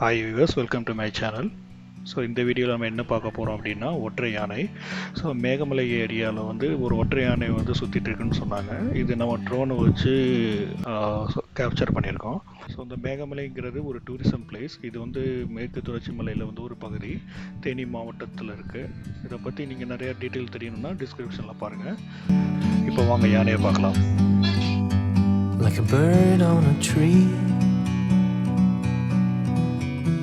Hi viewers, welcome to my channel. So இந்த வீடியோவில் நம்ம என்ன பார்க்க போகிறோம் அப்படின்னா ஒற்றை யானை. ஸோ மேகமலை ஏரியாவில் வந்து ஒரு ஒற்றை யானை வந்து சுற்றிட்டு இருக்குன்னு சொன்னாங்க. இது நம்ம ட்ரோனை வச்சு கேப்சர் பண்ணியிருக்கோம். ஸோ இந்த மேகமலைங்கிறது ஒரு டூரிசம் பிளேஸ். இது வந்து மேற்கு தொடர்ச்சி மலையில் வந்து ஒரு பகுதி, தேனி மாவட்டத்தில் இருக்குது. இதை பற்றி நீங்கள் நிறையா டீட்டெயில் தெரியணும்னா டிஸ்கிரிப்ஷனில் பாருங்கள். இப்போ வாங்க யானையை பார்க்கலாம். Like a bird on a tree,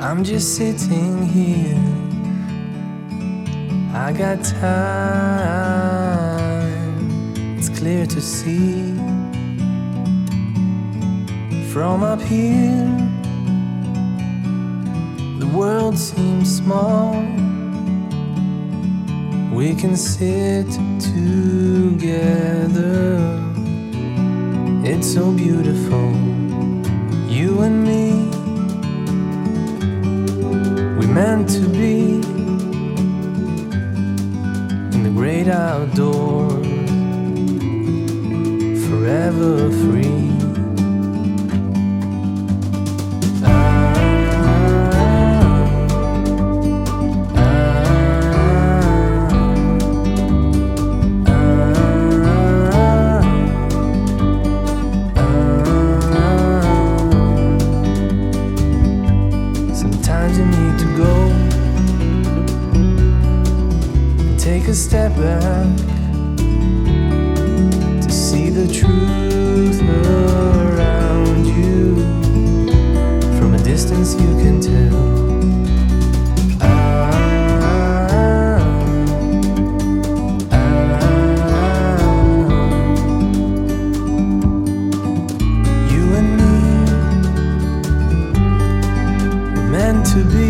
I'm just sitting here. I got time, it's clear to see. From up here, the world seems small. We can sit together, it's so beautiful, you and me. Meant to be in the great outdoors, forever free. Take a step back to see the truth around you. From a distance you can tell. You and me were meant to be.